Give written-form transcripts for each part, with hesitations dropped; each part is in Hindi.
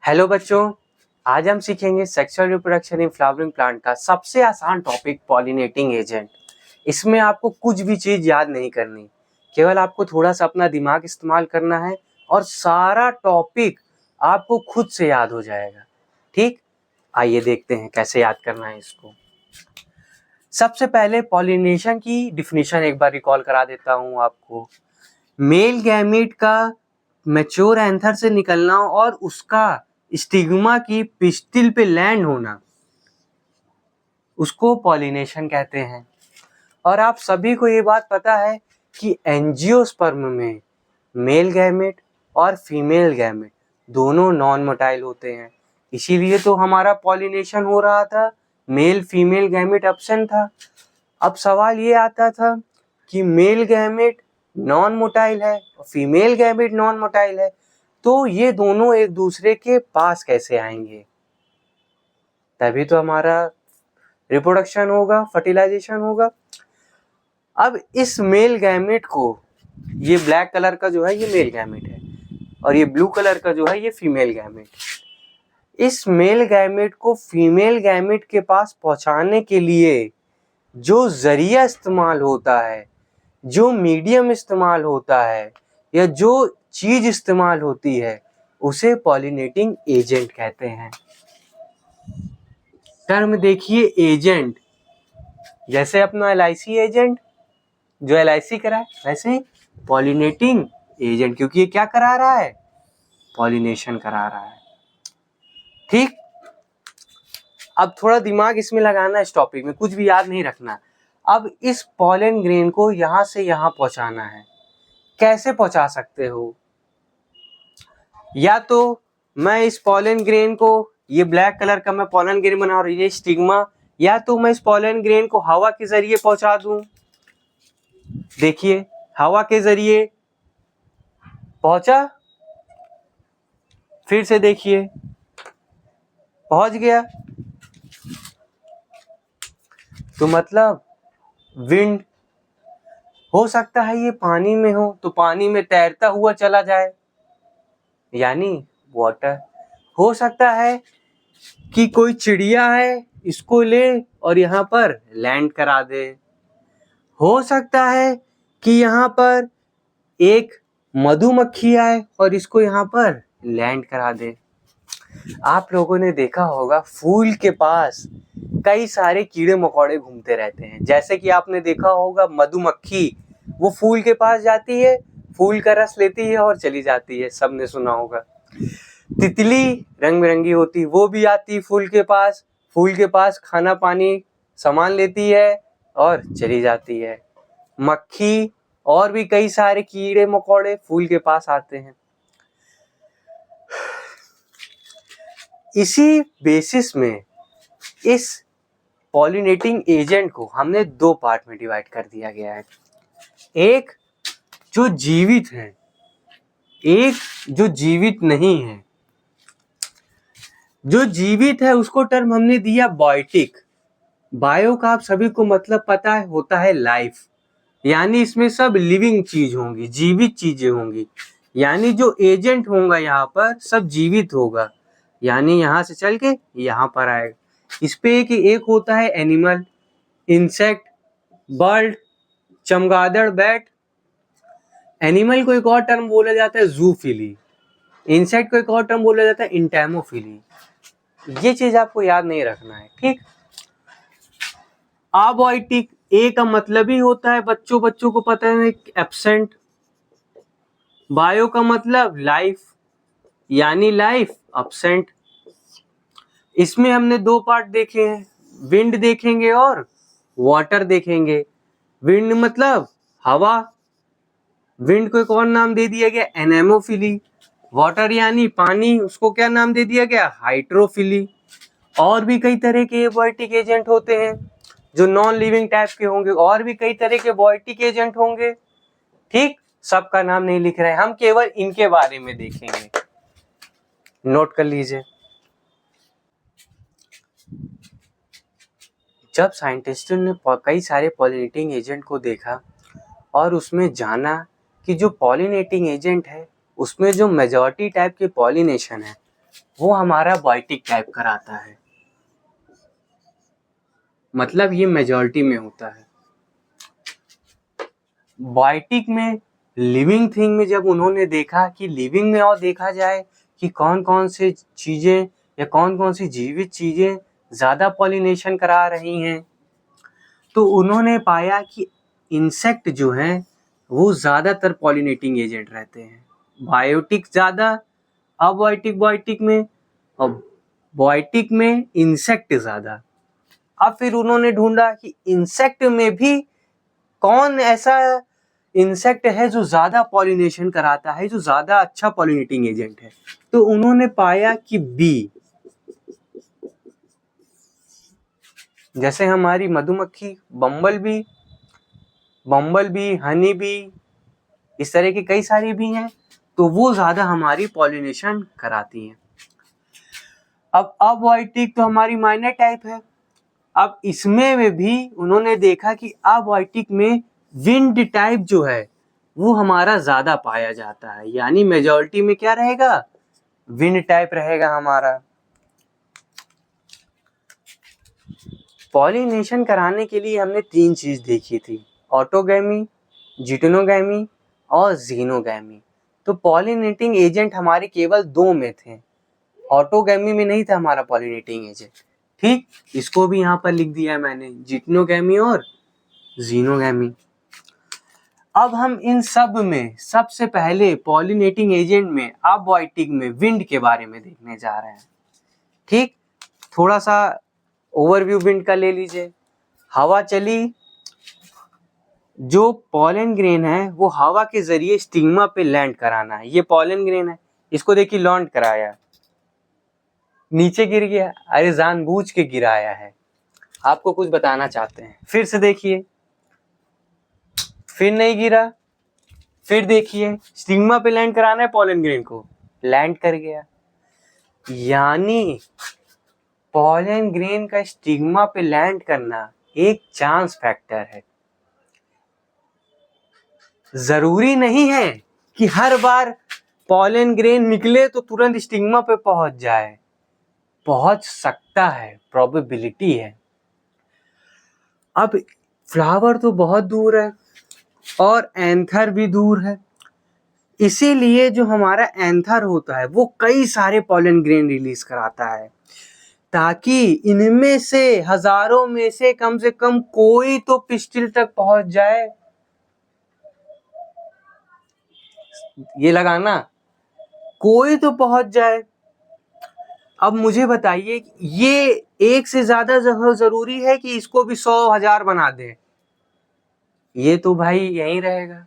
हेलो बच्चों, आज हम सीखेंगे sexual reproduction in flowering plant का सबसे आसान टॉपिक पॉलिनेटिंग एजेंट। इसमें आपको कुछ भी चीज याद नहीं करनी, केवल आपको थोड़ा सा अपना दिमाग इस्तेमाल करना है और सारा टॉपिक आपको खुद से याद हो जाएगा। ठीक, आइए देखते हैं कैसे याद करना है इसको। सबसे पहले पॉलिनेशन की डिफिनीशन एक बार रिकॉल करा देता हूँ आपको। मेल गैमीट का मैच्योर एंथर से निकलना और उसका स्टिग्मा की पिस्टिल पे लैंड होना, उसको पॉलिनेशन कहते हैं। और आप सभी को ये बात पता है कि एंजियोस्पर्म में मेल गैमेट और फीमेल गैमेट दोनों नॉन मोटाइल होते हैं, इसीलिए तो हमारा पॉलिनेशन हो रहा था, मेल फीमेल गैमेट एब्सेंट था। अब सवाल ये आता था कि मेल गैमेट नॉन मोटाइल है और फीमेल गैमेट नॉन मोटाइल है, तो ये दोनों एक दूसरे के पास कैसे आएंगे, तभी तो हमारा रिप्रोडक्शन होगा, फर्टिलाइजेशन होगा। अब इस मेल गैमेट को, ये ब्लैक कलर का जो है ये मेल गैमेट है और ये ब्लू कलर का जो है ये फीमेल गैमेट। इस मेल गैमेट को फीमेल गैमेट के पास पहुंचाने के लिए जो जरिया इस्तेमाल होता है, जो मीडियम इस्तेमाल होता है या जो चीज इस्तेमाल होती है, उसे पॉलिनेटिंग एजेंट कहते हैं। टर्म देखिए एजेंट, जैसे अपना LIC एजेंट जो LIC कराए, वैसे पॉलिनेटिंग एजेंट, क्योंकि ये क्या करा रहा है, पॉलिनेशन करा रहा है। ठीक, अब थोड़ा दिमाग इसमें लगाना है, इस टॉपिक में कुछ भी याद नहीं रखना। अब इस पॉलन ग्रेन को यहां से यहां पहुंचाना है, कैसे पहुंचा सकते हो? या तो मैं इस पॉलन ग्रेन को, ये ब्लैक कलर का मैं पॉलन ग्रेन बना रहा हूं, ये स्टिग्मा, या तो मैं इस पॉलन ग्रेन को हवा के जरिए पहुंचा दूं। देखिए हवा के जरिए पहुंचा, फिर से देखिए पहुंच गया, तो मतलब विंड। हो सकता है ये पानी में हो तो पानी में तैरता हुआ चला जाए, यानी वाटर। हो सकता है कि कोई चिड़िया है, इसको ले और यहाँ पर लैंड करा दे। हो सकता है कि यहाँ पर एक मधुमक्खी आए और इसको यहाँ पर लैंड करा दे। आप लोगों ने देखा होगा फूल के पास कई सारे कीड़े मकोड़े घूमते रहते हैं, जैसे कि आपने देखा होगा मधुमक्खी, वो फूल के पास जाती है, फूल का रस लेती है और चली जाती है, सबने सुना होगा। तितली रंग बिरंगी होती, वो भी आती फूल के पास खाना पानी सामान लेती है और चली जाती है। मक्खी और भी कई सारे कीड़े मकोड़े फूल के पास आते हैं। इसी बेसिस में इस पॉलिनेटिंग एजेंट को हमने दो पार्ट में डिवाइड कर दिया गया है, एक जो जीवित है, एक जो जीवित नहीं है। जो जीवित है उसको टर्म हमने दिया बायोटिक। बायो का आप सभी को मतलब पता है, होता है लाइफ, यानी इसमें सब लिविंग चीज होंगी, जीवित चीजें होंगी, यानी जो एजेंट होगा यहाँ पर सब जीवित होगा, यानी यहाँ से चल के यहाँ पर आएगा। इस पे एक होता है एनिमल, इंसेक्ट, बर्ड, चमगादड़, बैट। एनिमल को एक और टर्म बोला जाता है जूफिली, इंसेक्ट को एक और टर्म बोला जाता है इंटैमोफिली। ये चीज आपको याद नहीं रखना है, ठीक। अबॉयटिक, ए का मतलब ही होता है बच्चों को पता है एब्सेंट। बायो का मतलब लाइफ, यानी लाइफ एब्सेंट। इसमें हमने दो पार्ट देखे हैं, विंड देखेंगे और वाटर देखेंगे। विंड मतलब हवा, विंड को एक और नाम दे दिया गया एनेमोफिली। वाटर यानी पानी, उसको क्या नाम दे दिया गया, हाइड्रोफिली। और भी कई तरह के एबॉयटिक एजेंट होते हैं जो नॉन लिविंग टाइप के होंगे, और भी कई तरह के एबॉयटिक एजेंट होंगे, ठीक। सबका नाम नहीं लिख रहे हैं, हम केवल इनके बारे में देखेंगे, नोट कर लीजिए। जब साइंटिस्टों ने कई सारे पॉलिनेटिंग एजेंट को देखा और उसमें जाना कि जो पॉलिनेटिंग एजेंट है उसमें जो मेजॉरिटी टाइप के पॉलिनेशन है वो हमारा बायोटिक टाइप कराता है, मतलब ये मेजॉरिटी में होता है। बायोटिक में लिविंग थिंग में जब उन्होंने देखा कि लिविंग में और देखा जाए कि कौन कौन से चीज़ें या कौन कौन सी जीवित चीज़ें ज़्यादा पॉलिनेशन करा रही हैं, तो उन्होंने पाया कि इंसेक्ट जो हैं वो ज़्यादातर पॉलिनेटिंग एजेंट रहते हैं। बायोटिक ज़्यादा, अबायोटिक में, और बायोटिक में इंसेक्ट ज़्यादा। अब फिर उन्होंने ढूंढा कि इंसेक्ट में भी कौन ऐसा इंसेक्ट है जो ज़्यादा पॉलिनेशन कराता है, जो ज़्यादा अच्छा पॉलिनेटिंग एजेंट है। तो उन्होंने पाया कि बी, जैसे हमारी मधुमक्खी, बम्बल बी, हनी बी, इस तरह की कई सारी भी हैं, तो वो ज़्यादा हमारी पॉलिनेशन कराती हैं। अब अबायोटिक तो हमारी माइनर टाइप है। अब इसमें भी उन्होंने देखा कि अबायोटिक में विंड टाइप जो है वो हमारा ज़्यादा पाया जाता है, यानी मेजॉरिटी में क्या रहेगा, विंड टाइप रहेगा हमारा। पॉलिनेशन कराने के लिए हमने 3 चीज़ देखी थी, ऑटोगैमी, जिटेनोगैमी और जीनोगैमी। तो पॉलिनेटिंग एजेंट हमारे केवल 2 में थे, ऑटोगैमी में नहीं था हमारा पॉलिनेटिंग एजेंट। ठीक, इसको भी यहाँ पर लिख दिया है मैंने, जिटेनोगैमी और जीनोगैमी। अब हम इन सब में सबसे पहले पॉलिनेटिंग एजेंट में अबायोटिक में विंड के बारे में देखने जा रहे हैं। ठीक, थोड़ा सा ओवरव्यू विंड का ले लीजिए। हवा चली, जो पॉलन ग्रेन है वो हवा के जरिए स्टिग्मा पे लैंड कराना है। ये पॉलन ग्रेन है, इसको देखिए लॉन्ड कराया, नीचे गिर गया, अरे जानबूझ के गिराया है, आपको कुछ बताना चाहते हैं। फिर से देखिए, फिर नहीं गिरा, फिर देखिए स्टिग्मा पे लैंड कराना है पॉलन ग्रेन को, लैंड कर गया। यानी पॉलन ग्रेन का स्टिग्मा पे लैंड करना एक चांस फैक्टर है। जरूरी नहीं है कि हर बार पॉलन ग्रेन निकले तो तुरंत स्टिग्मा पे पहुंच जाए, पहुंच सकता है, प्रोबेबिलिटी है। अब फ्लावर तो बहुत दूर है और एंथर भी दूर है, इसीलिए जो हमारा एंथर होता है वो कई सारे पॉलन ग्रेन रिलीज कराता है, ताकि इनमें से हजारों में से कम कोई तो पिस्टिल तक पहुंच जाए। ये लगाना, कोई तो पहुंच जाए। अब मुझे बताइए, ये एक से ज्यादा जरूरी है कि इसको भी 100,000 बना दे? ये तो भाई यहीं रहेगा,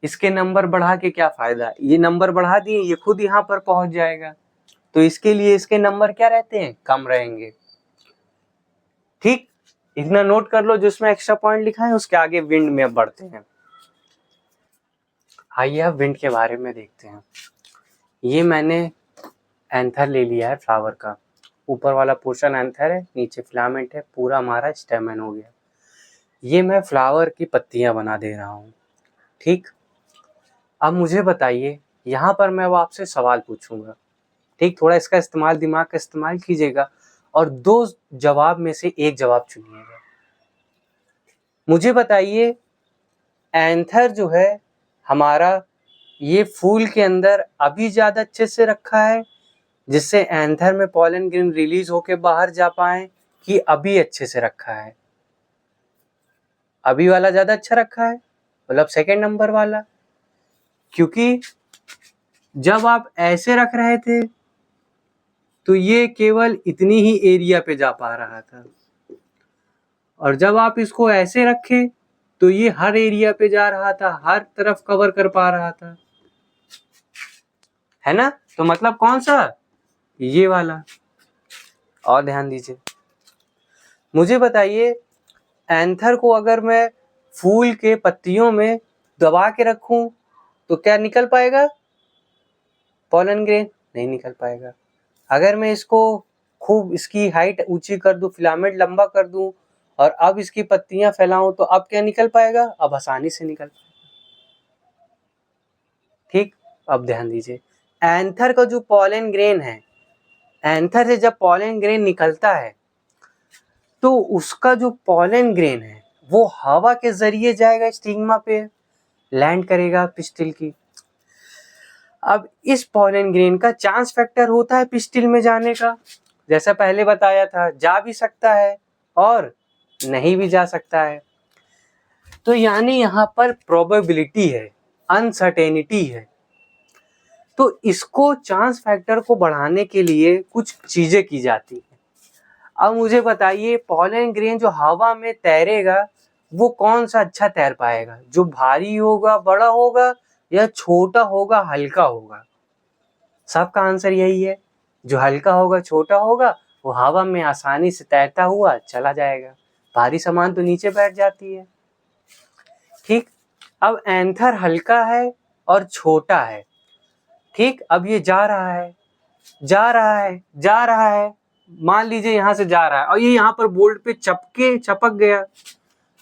इसके नंबर बढ़ा के क्या फायदा। ये नंबर बढ़ा दिए, ये खुद यहाँ पर पहुंच जाएगा, तो इसके लिए इसके नंबर क्या रहते हैं, कम रहेंगे। ठीक, इतना नोट कर लो, जिसमें एक्स्ट्रा पॉइंट लिखा है उसके आगे विंड में अब बढ़ते हैं। आइए अब विंड के बारे में देखते हैं। ये मैंने एंथर ले लिया है फ्लावर का, ऊपर वाला पोर्शन एंथर है, नीचे फिलामेंट है, पूरा हमारा स्टेमन हो गया। ये मैं फ्लावर की पत्तियां बना दे रहा हूँ। ठीक, अब मुझे बताइए, यहाँ पर मैं आपसे सवाल पूछूंगा। ठीक, थोड़ा इसका इस्तेमाल, दिमाग का इस्तेमाल कीजिएगा और 2 जवाब में से एक जवाब चुनिएगा। मुझे बताइए, एंथर जो है हमारा, ये फूल के अंदर अभी ज़्यादा अच्छे से रखा है जिससे एंथर में पॉलन ग्रेन रिलीज होके बाहर जा पाए, कि अभी अच्छे से रखा है? अभी वाला ज़्यादा अच्छा रखा है, मतलब सेकेंड नंबर वाला। क्योंकि जब आप ऐसे रख रहे थे तो ये केवल इतनी ही एरिया पे जा पा रहा था, और जब आप इसको ऐसे रखे तो ये हर एरिया पे जा रहा था, हर तरफ कवर कर पा रहा था, है ना। तो मतलब कौन सा, ये वाला। और ध्यान दीजिए, मुझे बताइए, एंथर को अगर मैं फूल के पत्तियों में दबा के रखूं तो क्या निकल पाएगा पॉलन ग्रेन? नहीं निकल पाएगा। अगर मैं इसको खूब इसकी हाइट ऊंची कर दूं, फिलामेंट लंबा कर दूं और अब इसकी पत्तियां फैलाऊं तो अब क्या निकल पाएगा? अब आसानी से निकल पाएगा। ठीक, अब ध्यान दीजिए, एंथर का जो पॉलन ग्रेन है एंथर से जब पॉलन ग्रेन निकलता है तो उसका जो पॉलन ग्रेन है वो हवा के जरिए जाएगा, स्टिग्मा पे लैंड करेगा पिस्टिल की। अब इस पॉलन ग्रेन का चांस फैक्टर होता है पिस्टिल में जाने का, जैसा पहले बताया था, जा भी सकता है और नहीं भी जा सकता है। तो यानी यहाँ पर प्रोबेबिलिटी है, अनसर्टेनिटी है। तो इसको चांस फैक्टर को बढ़ाने के लिए कुछ चीजें की जाती हैं। अब मुझे बताइए, पॉलन ग्रेन जो हवा में तैरेगा वो कौन सा अच्छा तैर पाएगा, जो भारी होगा बड़ा होगा या छोटा होगा हल्का होगा? सबका आंसर यही है, जो हल्का होगा छोटा होगा वो हवा में आसानी से तैरता हुआ चला जाएगा, भारी सामान तो नीचे बैठ जाती है। ठीक, अब एंथर हल्का है और छोटा है। ठीक, अब ये जा रहा है, जा रहा है, जा रहा है, मान लीजिए यहाँ से जा रहा है और ये यहाँ पर बोल्ट पे चपक गया।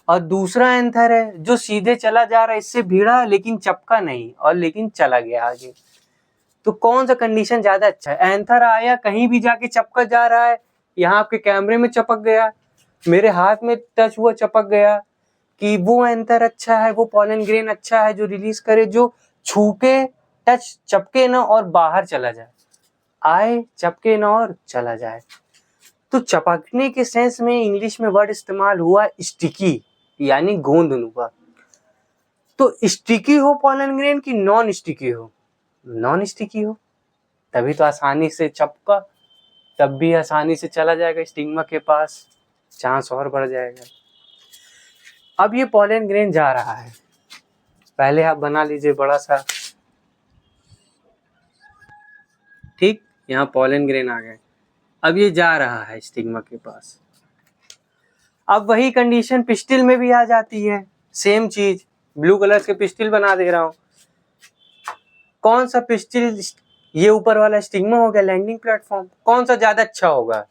और दूसरा एंथर है जो सीधे चला जा रहा है, इससे भिड़ा लेकिन चपका नहीं और लेकिन चला गया आगे। तो कौन सा कंडीशन ज्यादा अच्छा है? एंथर आया कहीं भी जाके चपका जा रहा है, यहाँ आपके कैमरे में चपक गया, मेरे हाथ में टच हुआ चपक गया, कि वो एंथर अच्छा है, वो पॉलन ग्रेन अच्छा है जो रिलीज करे, जो छूके टच चपके ना और बाहर चला जाए, आए चपके ना और चला जाए। तो चपकने के सेंस में इंग्लिश में वर्ड इस्तेमाल हुआ स्टिकी, यानी गोंदनुमा। तो स्टिकी हो पॉलन ग्रेन की नॉन स्टिकी हो? नॉन स्टिकी हो, तभी तो आसानी से चपका, तब भी आसानी से चला जाएगा स्टिग्मा के पास, चांस और बढ़ जाएगा। अब ये पॉलन ग्रेन जा रहा है, पहले आप बना लीजिए बड़ा सा। ठीक, यहाँ पॉलन ग्रेन आ गए, अब ये जा रहा है स्टिग्मा के पास। अब वही कंडीशन पिस्टिल में भी आ जाती है, सेम चीज, ब्लू कलर के पिस्टिल बना दे रहा हूँ। कौन सा पिस्टिल, ये ऊपर वाला स्टिग्मा हो गया, लैंडिंग प्लेटफॉर्म, कौन सा ज्यादा अच्छा होगा?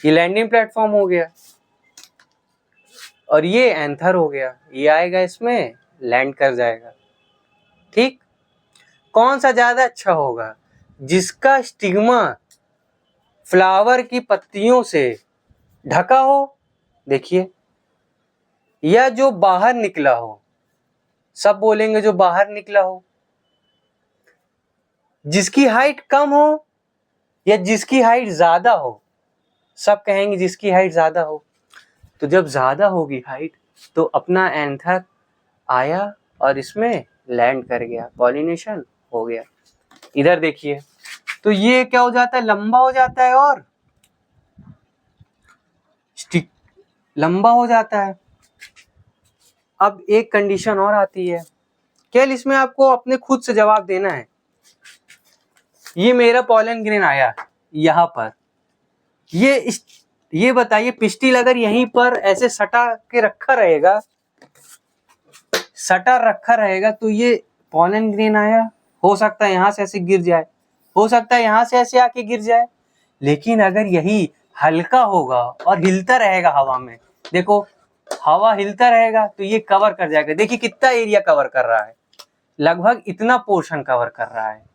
ये लैंडिंग प्लेटफॉर्म हो गया और ये एंथर हो गया, ये आएगा इसमें लैंड कर जाएगा। ठीक, कौन सा ज्यादा अच्छा होगा? जिसका स्टिग्मा फ्लावर की पत्तियों से ढका हो, देखिए, या जो बाहर निकला हो, सब बोलेंगे जो बाहर निकला हो, जिसकी हाइट कम हो या जिसकी हाइट ज्यादा हो, सब कहेंगे जिसकी हाइट ज्यादा हो। तो जब ज्यादा होगी हाइट तो अपना एंथर आया और इसमें लैंड कर गया, पॉलिनेशन हो गया। इधर देखिए, तो ये क्या हो जाता है, लंबा हो जाता है और स्टिक लंबा हो जाता है। अब एक कंडीशन और आती है, केवल इसमें आपको अपने खुद से जवाब देना है। ये मेरा पॉलन ग्रेन आया यहाँ पर, ये बताइए पिस्टिल अगर यहीं पर ऐसे सटा के रखा रहेगा, सटा रखा रहेगा, तो ये पॉलन ग्रेन आया, हो सकता है यहाँ से ऐसे गिर जाए, हो सकता है यहाँ से ऐसे आके गिर जाए। लेकिन अगर यही हल्का होगा और हिलता रहेगा हवा में, देखो हवा हिलता रहेगा तो ये कवर कर जाएगा। देखिए कितना एरिया कवर कर रहा है, लगभग इतना पोर्शन कवर कर रहा है।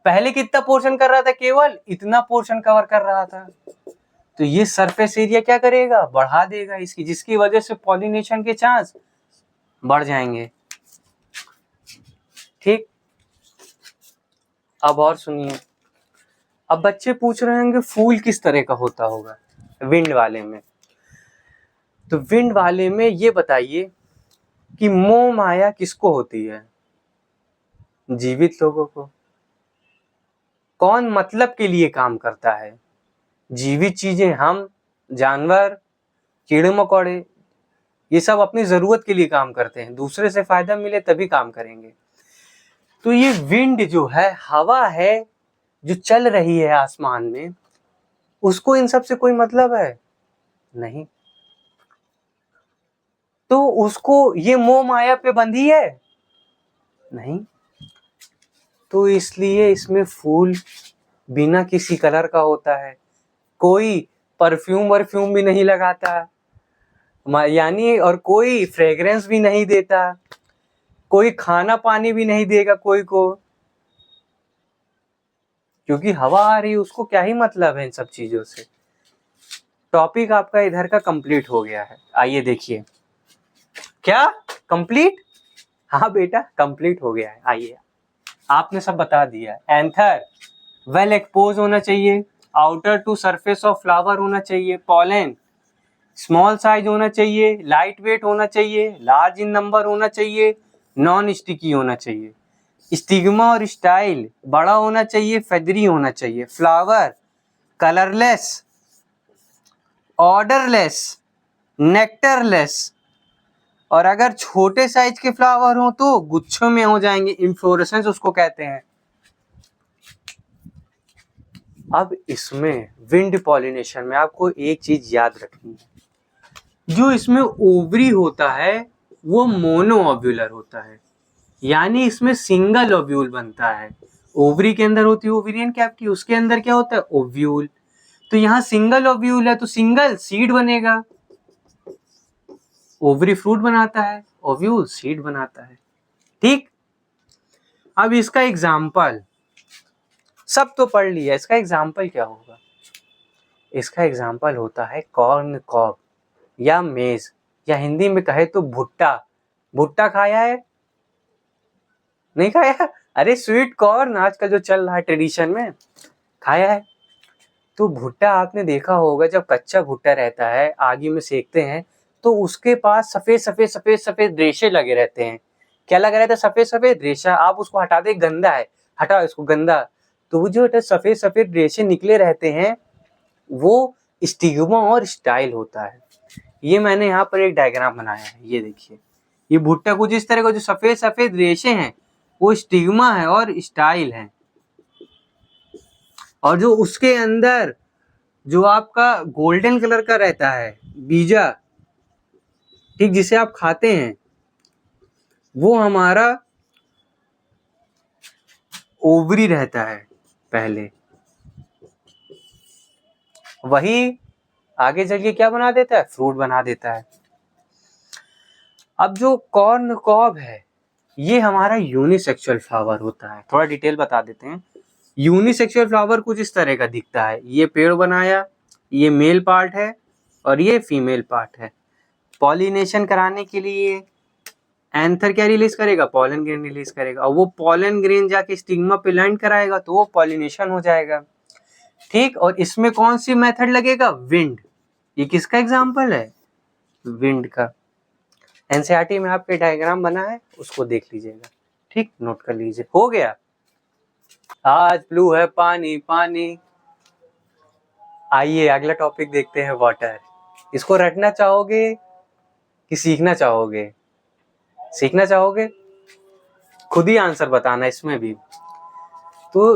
पहले कितना पोर्शन कर रहा था, केवल इतना पोर्शन कवर कर रहा था। तो ये सरफेस एरिया क्या करेगा, बढ़ा देगा इसकी, जिसकी वजह से पॉलिनेशन के चांस बढ़ जाएंगे। ठीक, अब और सुनिए, अब बच्चे पूछ रहे होंगे फूल किस तरह का होता होगा विंड वाले में। तो विंड वाले में ये बताइए कि मोह माया किसको होती है? जीवित लोगों को। कौन मतलब के लिए काम करता है? जीवित चीजें, हम, जानवर, कीड़े मकोड़े, ये सब अपनी जरूरत के लिए काम करते हैं, दूसरे से फायदा मिले तभी काम करेंगे। तो ये विंड जो है, हवा है जो चल रही है आसमान में, उसको इन सब से कोई मतलब है नहीं। तो उसको ये मोह माया पे बंधी है नहीं। तो इसलिए इसमें फूल बिना किसी कलर का होता है, कोई परफ्यूम वर्फ्यूम भी नहीं लगाता, यानी और कोई फ्रेग्रेंस भी नहीं देता, कोई खाना पानी भी नहीं देगा कोई को। क्योंकि हवा आ रही है, उसको क्या ही मतलब है इन सब चीजों से। टॉपिक आपका इधर का कंप्लीट हो गया है। आइए देखिए, क्या कंप्लीट? हाँ बेटा कंप्लीट हो गया है। आइए, आपने सब बता दिया है। एंथर वेल एक्सपोज होना चाहिए, outer to surface of flower होना चाहिए, पॉलन स्मॉल साइज होना चाहिए, लाइट वेट होना चाहिए, लार्ज इन नंबर होना चाहिए, नॉन स्टिकी होना चाहिए, स्टिग्मा और स्टाइल बड़ा होना चाहिए, फेदरी होना चाहिए, फ्लावर कलरलेस, ऑर्डरलेस, नेक्टरलेस, और अगर छोटे साइज के फ्लावर हो तो गुच्छों में हो जाएंगे, इन्फ्लोरेसेंस उसको कहते हैं। अब इसमें विंड पॉलिनेशन में आपको एक चीज याद रखनी है, जो इसमें ओवरी होता है वो मोनो ओव्यूलर होता है, यानी इसमें सिंगल ओव्यूल बनता है। ओवरी के अंदर होती है ओवेरियन कैविटी, उसके अंदर क्या होता है? ओव्यूल। तो यहाँ सिंगल ओव्यूल है तो सिंगल सीड बनेगा। ओवरी फ्रूट बनाता है, ओव्यूल सीड बनाता है। ठीक, अब इसका एग्जाम्पल सब तो पढ़ लिया, इसका एग्जाम्पल क्या होगा? इसका एग्जाम्पल होता है कॉर्न कॉब या मेज, या हिंदी में कहे तो भुट्टा। भुट्टा खाया है? नहीं खाया? अरे स्वीट कॉर्न आजकल जो चल रहा है ट्रेडिशन में, खाया है? तो भुट्टा आपने देखा होगा, जब कच्चा भुट्टा रहता है आगी में सेकते हैं तो उसके पास सफेद सफेद सफेद सफेद रेशे लगे रहते हैं। क्या लगा रहता है? सफेद सफेद रेशा। आप उसको हटा दे, गंदा है, हटाओ इसको, गंदा। तो वो जो सफेद सफेद रेशे निकले रहते हैं वो स्टिग्मा और स्टाइल होता है। ये मैंने यहाँ पर एक डायग्राम बनाया है, ये देखिए। ये भुट्टा कुछ इस तरह का, जो सफेद सफेद रेशे हैं वो स्टिग्मा है और स्टाइल है, और जो उसके अंदर जो आपका गोल्डन कलर का रहता है बीजा, ठीक, जिसे आप खाते हैं, वो हमारा ओवरी रहता है पहले। वही आगे चल के क्या बना देता है? फ्रूट बना देता है। अब जो कॉर्न कॉब है ये हमारा यूनिसेक्सुअल फ्लावर होता है। थोड़ा डिटेल बता देते हैं। यूनिसेक्सुअल फ्लावर कुछ इस तरह का दिखता है। ये पेड़ बनाया, ये मेल पार्ट है और ये फीमेल पार्ट है। पॉलिनेशन कराने के लिए एंथर क्या रिलीज करेगा? पॉलन ग्रेन रिलीज करेगा, और वो पॉलन ग्रेन जाके स्टिग्मा पे लैंड कराएगा तो वो पॉलिनेशन हो जाएगा। ठीक, और इसमें कौन सी मेथड लगेगा? विंड। ये किसका एग्जाम्पल है? विंड का। एनसीईआरटी में आपके डायग्राम बना है, उसको देख लीजिएगा। ठीक, नोट कर लीजिए। हो गया। आज ब्लू है पानी पानी। आइए अगला टॉपिक देखते हैं, वाटर। इसको रटना चाहोगे कि सीखना चाहोगे? सीखना चाहोगे? खुद ही आंसर बताना इसमें भी। तो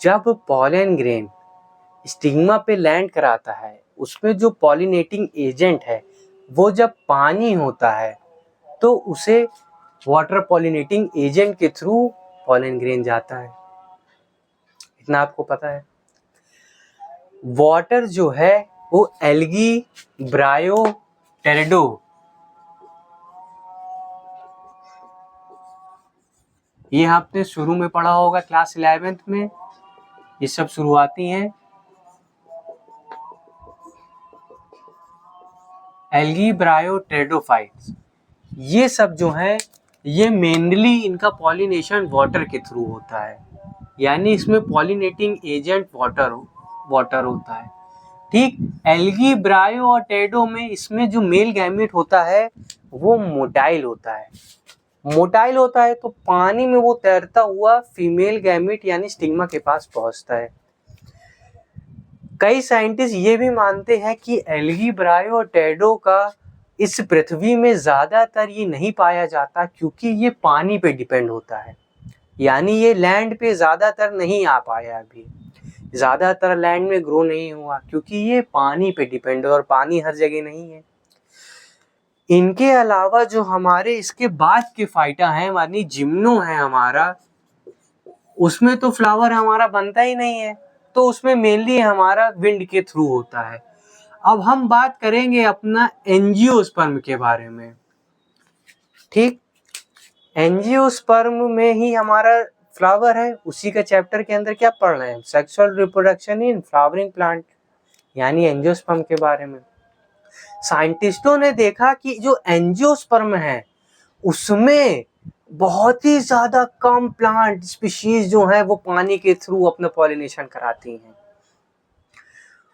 जब पॉलन ग्रेन स्टिग्मा पे लैंड कराता है, उसमें जो पॉलिनेटिंग एजेंट है वो जब पानी होता है तो उसे वाटर पॉलिनेटिंग एजेंट के थ्रू पॉलन ग्रेन जाता है। इतना आपको पता है। वाटर जो है वो एल्गी, ब्रायो, टेरेडो, ये आपने शुरू में पढ़ा होगा क्लास 11th में। ये सब शुरुआती हैं। एल्गी, ब्रायो, टेरेडोफाइट्स, ये सब जो है ये मेनली इनका पॉलिनेशन वाटर के थ्रू होता है, यानी इसमें पॉलिनेटिंग एजेंट वाटर होता है। ठीक, एल्गी, ब्रायो और टेरेडो में इसमें जो मेल गैमेट होता है वो मोटाइल होता है। मोटाइल होता है तो पानी में वो तैरता हुआ फीमेल गैमेट यानी स्टिग्मा के पास पहुंचता है। कई साइंटिस्ट ये भी मानते हैं कि एल्गी, ब्रायो और टेरेडो का इस पृथ्वी में ज्यादातर ये नहीं पाया जाता क्योंकि ये पानी पे डिपेंड होता है, यानी ये लैंड पे ज्यादातर नहीं आ पाया, अभी ज्यादातर लैंड में ग्रो नहीं हुआ क्योंकि ये पानी पे डिपेंड है और पानी हर जगह नहीं है। इनके अलावा जो हमारे इसके बाद के फाइटा है, मानी जिम्नो है हमारा, उसमें तो फ्लावर हमारा बनता ही नहीं है, तो उसमें मेनली हमारा विंड के थ्रू होता है। अब हम बात करेंगे अपना एंजियोस्पर्म के बारे में। ठीक, एंजियोस्पर्म में ही हमारा फ्लावर है, उसी का चैप्टर के अंदर क्या पढ़ रहे हैं, sexual reproduction in flowering plant, यानी एंजियोस्पर्म के बारे में। साइंटिस्टों ने देखा कि जो एंजियोस्पर्म है उसमें बहुत ही ज्यादा कम प्लांट स्पीशीज जो है वो पानी के थ्रू अपना पॉलिनेशन कराती हैं।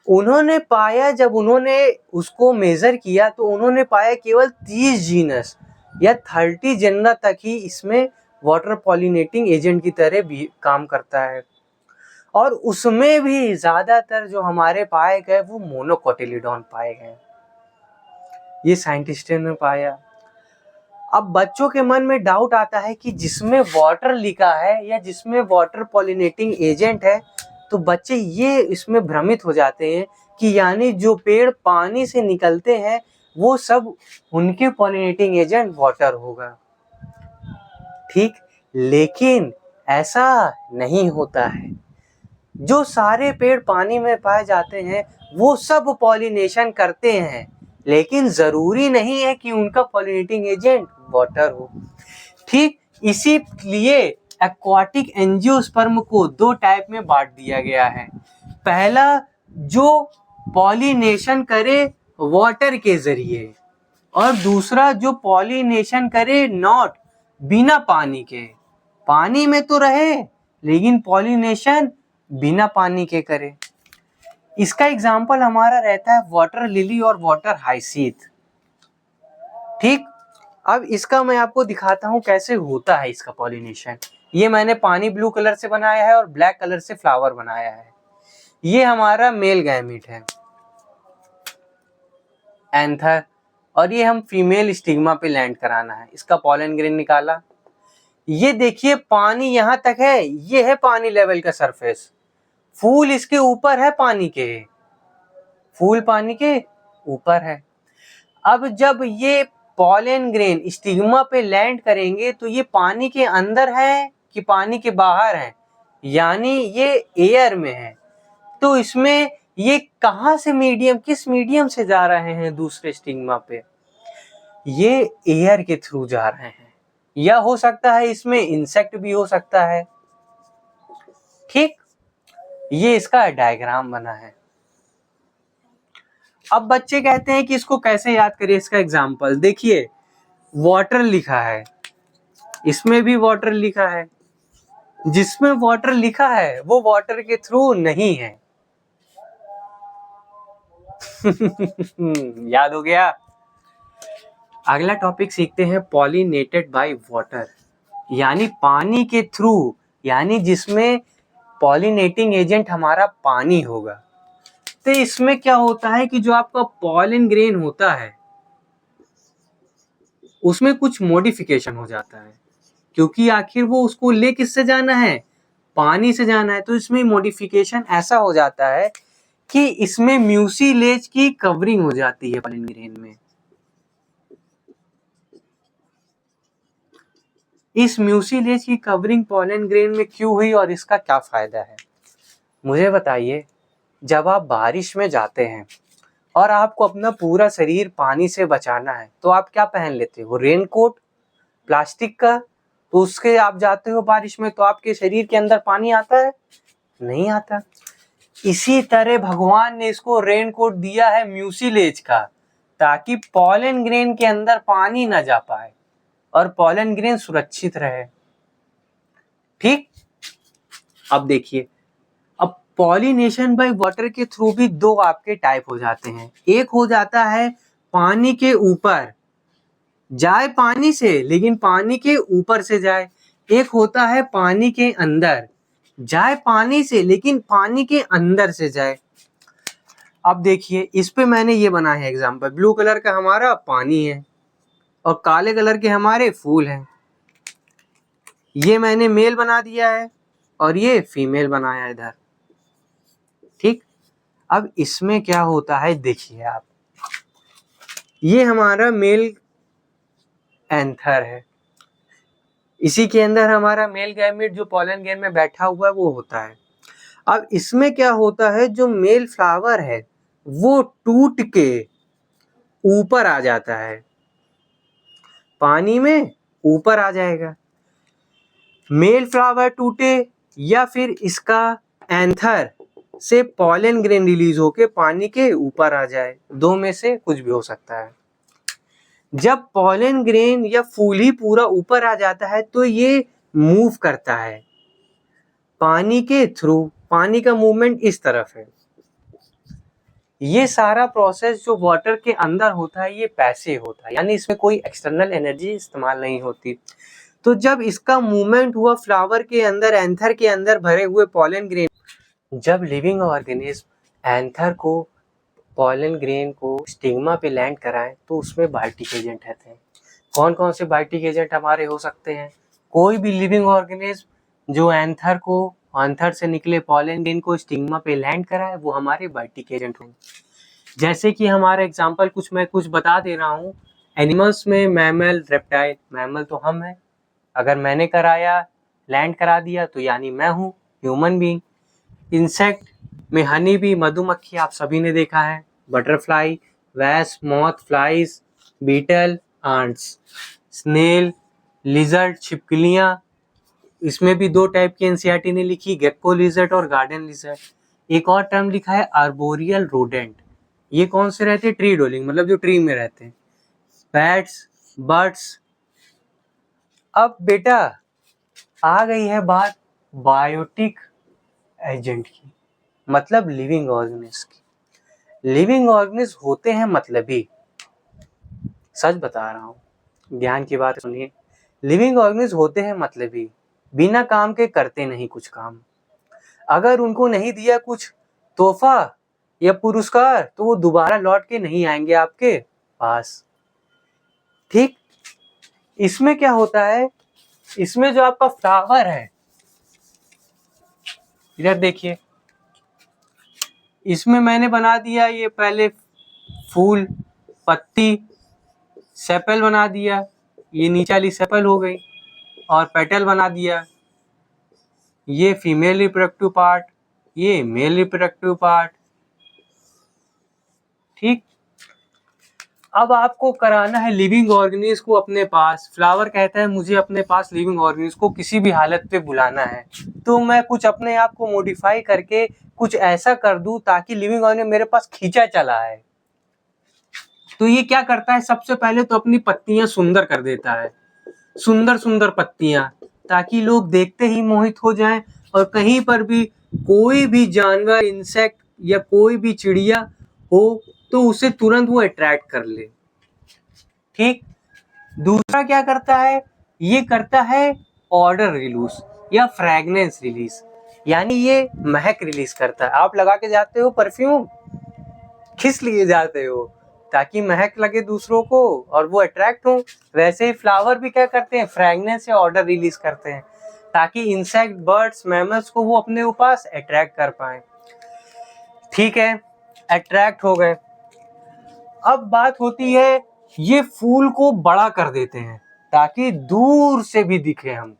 उन्होंने पाया, जब उन्होंने उसको मेजर किया तो उन्होंने पाया केवल 30 जीनस या 30 जेनरा तक ही इसमें वाटर पॉलिनेटिंग एजेंट की तरह भी काम करता है, और उसमें भी ज्यादातर जो हमारे पाए गए वो मोनोकोटिलीडॉन पाए गए, ये साइंटिस्टों ने पाया। अब बच्चों के मन में डाउट आता है कि जिसमें वाटर लिखा है या जिसमें वाटर पॉलिनेटिंग एजेंट है, तो बच्चे ये इसमें भ्रमित हो जाते हैं कि यानी जो पेड़ पानी से निकलते हैं वो सब उनके पॉलिनेटिंग एजेंट वाटर होगा। ठीक, लेकिन ऐसा नहीं होता है। जो सारे पेड़ पानी में पाए जाते हैं वो सब पॉलिनेशन करते हैं, लेकिन जरूरी नहीं है कि उनका पॉलिनेटिंग एजेंट वाटर हो। ठीक, इसीलिए एक्वाटिक एंजियोस्पर्म को दो टाइप में बांट दिया गया है। पहला, जो पॉलिनेशन करे वाटर के जरिए, और दूसरा जो पॉलिनेशन करे नॉट, बिना पानी के, पानी में तो रहे लेकिन पॉलिनेशन बिना पानी के करे। इसका एग्जाम्पल हमारा रहता है वाटर लिली और वाटर हाइसिंथ। ठीक, अब इसका मैं आपको दिखाता हूं कैसे होता है इसका पॉलिनेशन। ये मैंने पानी ब्लू कलर से बनाया है और ब्लैक कलर से फ्लावर बनाया है। ये हमारा मेल गैमीट है, एंथर, और ये हम फीमेल स्टिग्मा पे लैंड कराना है। इसका पॉलन ग्रेन निकाला। ये देखिए पानी यहाँ तक है, ये है पानी लेवल का सरफेस, फूल इसके ऊपर है, पानी के, फूल पानी के ऊपर है। अब जब ये पॉलन ग्रेन स्टिग्मा पे लैंड करेंगे तो ये पानी के अंदर है कि पानी के बाहर है, यानी ये एयर में है। तो इसमें ये कहाँ से मीडियम, किस मीडियम से जा रहे हैं दूसरे स्टिग्मा पे, ये एयर के थ्रू जा रहे हैं, या हो सकता है इसमें इंसेक्ट भी हो सकता है। ठीक, ये इसका डायग्राम बना है। अब बच्चे कहते हैं कि इसको कैसे याद करिए। इसका एग्जाम्पल देखिए, वाटर लिखा है, इसमें भी वाटर लिखा है, जिसमें वाटर लिखा है वो वाटर के थ्रू नहीं है। याद हो गया। अगला टॉपिक सीखते हैं, पॉलिनेटेड बाय वाटर, यानी पानी के थ्रू, यानी जिसमें पॉलिनेटिंग एजेंट हमारा पानी होगा। तो इसमें क्या होता है कि जो आपका पॉलन ग्रेन होता है उसमें कुछ मॉडिफिकेशन हो जाता है, क्योंकि आखिर वो उसको ले किससे जाना है, पानी से जाना है। तो इसमें मॉडिफिकेशन ऐसा हो जाता है कि इसमें म्यूसिलेज की कवरिंग हो जाती है पॉलन ग्रेन में। इस म्यूसिलेज की कवरिंग पॉलन ग्रेन में क्यों हुई और इसका क्या फायदा है, मुझे बताइए। जब आप बारिश में जाते हैं और आपको अपना पूरा शरीर पानी से बचाना है तो आप क्या पहन लेते हो, रेनकोट प्लास्टिक का। तो उसके आप जाते हो बारिश में तो आपके शरीर के अंदर पानी आता है, नहीं आता। इसी तरह भगवान ने इसको रेनकोट दिया है म्यूसिलेज का, ताकि पॉलन ग्रेन के अंदर पानी ना जा पाए और पॉलन ग्रेन सुरक्षित रहे। ठीक, अब देखिए, अब पॉलिनेशन बाय वाटर के थ्रू भी दो आपके टाइप हो जाते हैं। एक हो जाता है पानी के ऊपर जाए, पानी से लेकिन पानी के ऊपर से जाए। एक होता है पानी के अंदर जाए, पानी से लेकिन पानी के अंदर से जाए। अब देखिए, इस पे मैंने ये बना है एग्जांपल, ब्लू कलर का हमारा पानी है और काले कलर के हमारे फूल हैं। ये मैंने मेल बना दिया है और ये फीमेल बनाया इधर। ठीक, अब इसमें क्या होता है देखिए आप, ये हमारा मेल एंथर है, इसी के अंदर हमारा मेल गैमेट जो पॉलन ग्रेन में बैठा हुआ है वो होता है। अब इसमें क्या होता है, जो मेल फ्लावर है वो टूट के ऊपर आ जाता है, पानी में ऊपर आ जाएगा। मेल फ्लावर टूटे या फिर इसका एंथर से पॉलन ग्रेन रिलीज होके पानी के ऊपर आ जाए, दो में से कुछ भी हो सकता है। जब पॉलन ग्रेन या फूल ही पूरा ऊपर आ जाता है तो ये मूव करता है पानी के थ्रू, पानी का मूवमेंट इस तरफ है। ये सारा प्रोसेस जो वाटर के अंदर होता है ये पैसिव होता है, यानी इसमें कोई एक्सटर्नल एनर्जी इस्तेमाल नहीं होती। तो जब इसका मूवमेंट हुआ फ्लावर के अंदर, एंथर के अंदर भरे हुए पॉलन ग्रेन, जब लिविंग ऑर्गेनिज्म एंथर को, पॉलन ग्रेन को स्टिग्मा पे लैंड कराएं तो उसमें बायोटिक एजेंट रहते हैं। कौन कौन से बायोटिक एजेंट हमारे हो सकते हैं? कोई भी लिविंग ऑर्गेनिज्म जो एंथर को, एंथर से निकले पॉलन ग्रेन को स्टिग्मा पे लैंड कराए वो हमारे बायोटिक एजेंट होंगे। जैसे कि हमारा एग्जांपल मैं कुछ बता दे रहा हूँ। एनिमल्स में मैमल, रेप्टाइल, मैमल तो हम हैं, अगर मैंने कराया, लैंड करा दिया तो यानी मैं हूँ ह्यूमन बीइंग। इंसेक्ट में हनी बी, मधुमक्खी आप सभी ने देखा है, butterfly, wasp, moth, flies, beetle, ants, snail, lizard, छिपकलियाँ। इसमें भी दो टाइप की एनसीईआरटी ने लिखी, गेक्को लिजर्ड और गार्डन लिजर्ड। एक और टर्म लिखा है आर्बोरियल रोडेंट, ये कौन से रहते हैं? ट्री डोलिंग, मतलब जो ट्री में रहते हैं। Bats, birds. अब बेटा आ गई है बात बायोटिक एजेंट की, मतलब लिविंग ऑर्गेनिज्म की। लिविंग ऑर्गेनिज्म होते हैं मतलबी, सच बता रहा हूँ, ध्यान की बात सुनिए। लिविंग ऑर्गेनिज्म होते हैं मतलबी, बिना काम के करते नहीं कुछ काम। अगर उनको नहीं दिया कुछ तोहफा या पुरस्कार तो वो दोबारा लौट के नहीं आएंगे आपके पास। ठीक, इसमें क्या होता है, इसमें जो आपका फ्लावर है, इधर देखिए, इसमें मैंने बना दिया ये पहले फूल, पत्ती, सेपल बना दिया, ये नीचे वाली सेपल हो गई, और पेटल बना दिया, ये फीमेल रिप्रोडक्टिव पार्ट, ये मेल रिप्रोडक्टिव पार्ट। ठीक, अब आपको कराना है लिविंग ऑर्गेनिज्म को अपने पास। फ्लावर कहता है मुझे अपने पास लिविंग ऑर्गेनिज्म को किसी भी हालत पे बुलाना है, तो मैं कुछ अपने आप को मॉडिफाई करके कुछ ऐसा कर दूं ताकि लिविंग ऑर्गेनिज्म मेरे पास खींचा चला है। तो ये क्या करता है, सबसे पहले तो अपनी पत्तियां सुंदर कर देता है, सुंदर सुंदर पत्तियां, ताकि लोग देखते ही मोहित हो जाएं, और कहीं पर भी कोई भी जानवर, इंसेक्ट या कोई भी चिड़िया हो तो उसे तुरंत वो अट्रैक्ट कर ले। ठीक, दूसरा क्या करता है, ये करता है ऑर्डर रिलीज या फ्रेगनेंस रिलीज, यानी ये महक रिलीज करता है। आप लगा के जाते हो परफ्यूम, किस लिए जाते हो? ताकि महक लगे दूसरों को और वो अट्रैक्ट हो। वैसे ही फ्लावर भी क्या करते हैं, फ्रेगनेंस या ऑर्डर रिलीज करते हैं, ताकि इंसेक्ट, बर्ड्स, मैमल्स को वो अपने पास अट्रैक्ट कर पाए। ठीक है, अट्रैक्ट हो गए। अब बात होती है, ये फूल को बड़ा कर देते हैं ताकि दूर से भी दिखे हम,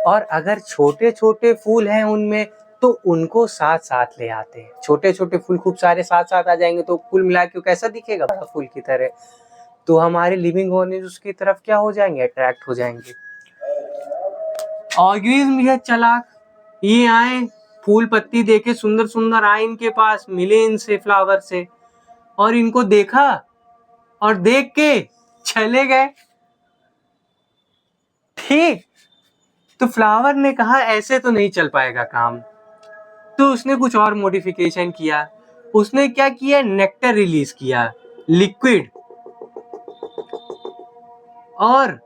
और अगर छोटे छोटे फूल हैं उनमें तो उनको साथ साथ ले आते हैं। छोटे छोटे फूल खूब सारे साथ साथ आ जाएंगे तो फूल मिला के कैसा दिखेगा, बड़ा फूल की तरह। तो हमारे लिविंग ऑर्गेनिज्म उसकी तरफ क्या हो जाएंगे, अट्रैक्ट हो जाएंगे। ऑर्गेनिज्म भी है चालाक, ये आए, फूल पत्ती देखे सुंदर सुंदर, आए इनके पास, मिले इनसे फ्लावर से, और इनको देखा और देख के चले गए। ठीक, तो फ्लावर ने कहा ऐसे तो नहीं चल पाएगा काम, तो उसने कुछ और मॉडिफिकेशन किया। उसने क्या किया, नेक्टर रिलीज किया, लिक्विड, और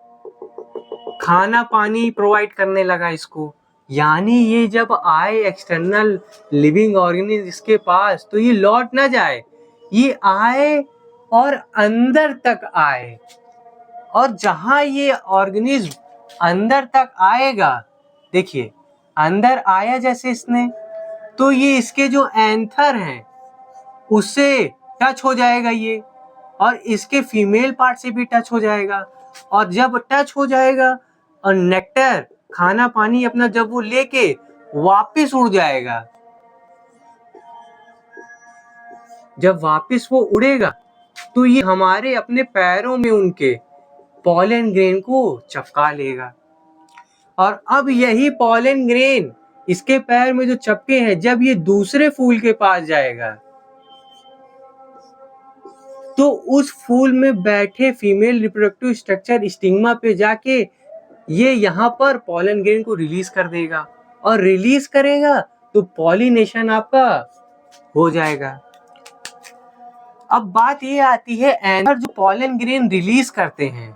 खाना पानी प्रोवाइड करने लगा इसको। यानी ये जब आए एक्सटर्नल लिविंग ऑर्गेनिज्म इसके पास, तो ये लौट ना जाए, ये आए और अंदर तक आए, और जहां ये ऑर्गेनिज्म अंदर तक आएगा, देखिए अंदर आया जैसे इसने, तो ये इसके जो एंथर हैं उससे टच हो जाएगा ये, और इसके फीमेल पार्ट से भी टच हो जाएगा, और जब टच हो जाएगा और नेक्टर, खाना पानी अपना जब वो लेके वापस उड़ जाएगा, जब वापस वो उड़ेगा तो ये हमारे अपने पैरों में उनके पॉलन ग्रेन को चपका लेगा, और अब यही पॉलन ग्रेन इसके पैर में जो चपके हैं, जब ये दूसरे फूल के पास जाएगा तो उस फूल में बैठे फीमेल रिप्रोडक्टिव स्ट्रक्चर स्टिग्मा पे जाके ये यहाँ पर पॉलन ग्रेन को रिलीज कर देगा, और रिलीज करेगा तो पॉलिनेशन आपका हो जाएगा। अब बात ये आती है एंकर जो पॉलन ग्रेन रिलीज करते हैं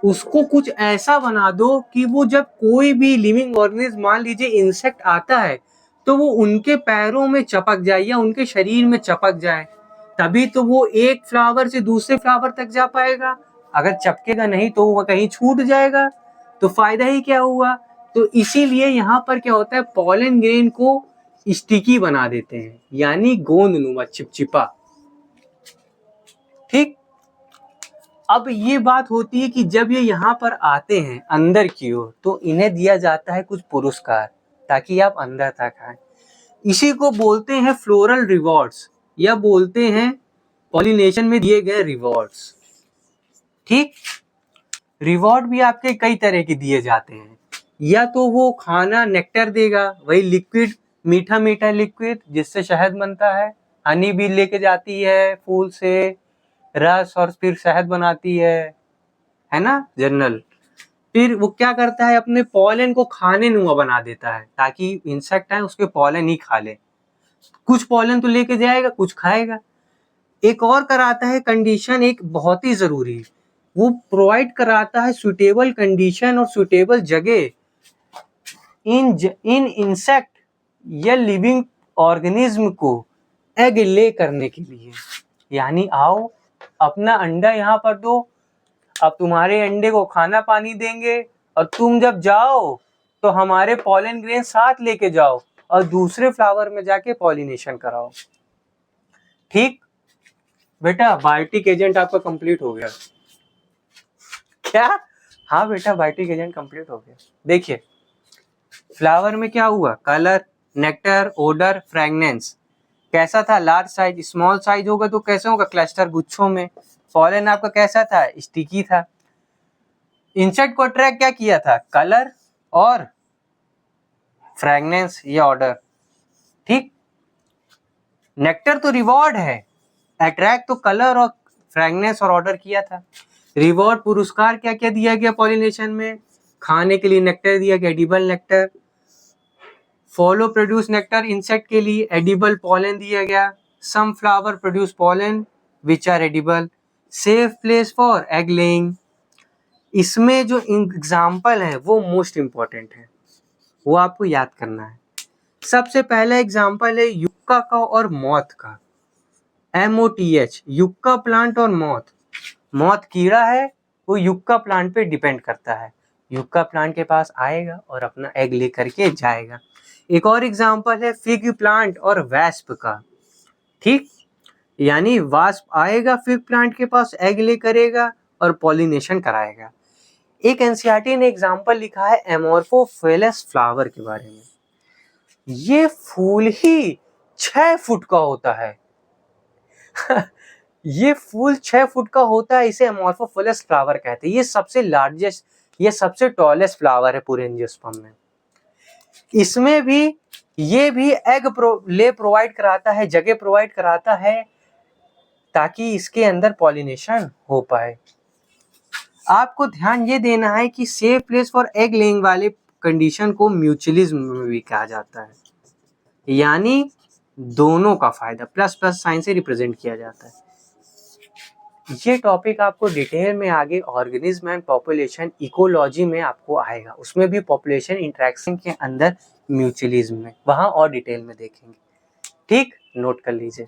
उसको कुछ ऐसा बना दो कि वो जब कोई भी लिविंग ऑर्गेनिज्म, मान लीजिए इंसेक्ट आता है, तो वो उनके पैरों में चपक जाए या उनके शरीर में चपक जाए, तभी तो वो एक फ्लावर से दूसरे फ्लावर तक जा पाएगा। अगर चपकेगा नहीं तो वो कहीं छूट जाएगा, तो फायदा ही क्या हुआ। तो इसीलिए यहाँ पर क्या होता है, पॉलन ग्रेन को स्टिकी बना देते हैं, यानी गोंदनुमा, चिपचिपा। ठीक। अब ये बात होती है कि जब ये यहाँ पर आते हैं अंदर की ओर, तो इन्हें दिया जाता है कुछ पुरस्कार ताकि आप अंदर तक आए। इसी को बोलते हैं फ्लोरल रिवॉर्ड्स, या बोलते हैं पॉलिनेशन में दिए गए रिवॉर्ड्स। ठीक। रिवॉर्ड भी आपके कई तरह के दिए जाते हैं, या तो वो खाना नेक्टर देगा, वही लिक्विड, मीठा मीठा लिक्विड जिससे शहद बनता है। हनी भी लेके जाती है फूल से रस और फिर शहद बनाती है ना, जनरल। फिर वो क्या करता है, अपने पॉलन को खाने नुमा बना देता है ताकि इंसेक्ट है उसके पॉलन ही खा ले। कुछ पॉलन तो लेके जाएगा, कुछ खाएगा। एक और कराता है कंडीशन, एक बहुत ही जरूरी, वो प्रोवाइड कराता है सुटेबल कंडीशन और सुटेबल जगह इन इंसेक्ट या लिविंग ऑर्गेनिज्म को एग ले करने के लिए। यानी आओ अपना अंडा यहाँ पर दो, अब तुम्हारे अंडे को खाना पानी देंगे, और तुम जब जाओ तो हमारे पॉलन ग्रेन साथ लेके जाओ और दूसरे फ्लावर में जाके पॉलिनेशन कराओ। ठीक बेटा, बायोटिक एजेंट आपका कंप्लीट हो गया। क्या? हाँ बेटा, बायोटिक एजेंट कंप्लीट हो गया। देखिए फ्लावर में क्या हुआ, कलर, नेक्टर, ओडर, फ्रेगनेंस। कैसा था, लार्ज साइज, स्मॉल साइज होगा तो कैसे होगा, क्लस्टर, गुच्छों में। पॉलन आपका कैसा था, स्टिकी था। इंसेक्ट को अट्रैक्ट क्या किया था, कलर और फ्रेगनेंस या ऑर्डर। ठीक। नेक्टर तो रिवॉर्ड है, अट्रैक्ट तो कलर और फ्रेगनेंस और ऑर्डर किया था। रिवॉर्ड पुरस्कार क्या क्या दिया गया पॉलिनेशन में, खाने के लिए नेक्टर दिया गया, edible nectar. Follow produce nectar, insect के लिए एडिबल पॉलन दिया गया। Some flower produce pollen which are edible. Safe place for egg laying. इसमें जो एग्जाम्पल है वो मोस्ट इंपॉर्टेंट है, वो आपको याद करना है। सबसे पहला एग्जाम्पल है युक्का का और मॉथ का, MOTH, युक्का प्लांट और मॉथ। मॉथ कीड़ा है, वो युक्का प्लांट पे डिपेंड करता है, युक्का प्लांट के पास आएगा और अपना एग लेकर के जाएगा। एक और एग्जाम्पल है फिग प्लांट और वैस्प का। ठीक। यानी वास्प आएगा फिग प्लांट के पास, एग ले करेगा और पॉलिनेशन कराएगा। एक एनसीईआरटी ने एग्जाम्पल लिखा है एमोर्फोफिलस फ्लावर के बारे में। ये फूल ही 6 फुट का होता है। ये फूल 6 फुट का होता है, इसे एमोर्फोफिलस फ्लावर कहते हैं। ये सबसे लार्जेस्ट, ये सबसे टॉलेस्ट फ्लावर है पूरे एंजियोस्पर्म में। इसमें भी ये भी एग ले प्रोवाइड कराता है, जगह प्रोवाइड कराता है ताकि इसके अंदर पॉलिनेशन हो पाए। आपको ध्यान ये देना है कि safe place for egg laying वाले कंडीशन को म्यूचुअलिज्म में भी कहा जाता है, यानी दोनों का फायदा, प्लस प्लस साइन से रिप्रेजेंट किया जाता है। ये टॉपिक आपको डिटेल में आगे ऑर्गेनिज्म एंड पॉपुलेशन इकोलॉजी में आपको आएगा, उसमें भी पॉपुलेशन इंटरेक्शन के अंदर म्यूचुअलिज्म में, वहां और डिटेल में देखेंगे। ठीक, नोट कर लीजिए।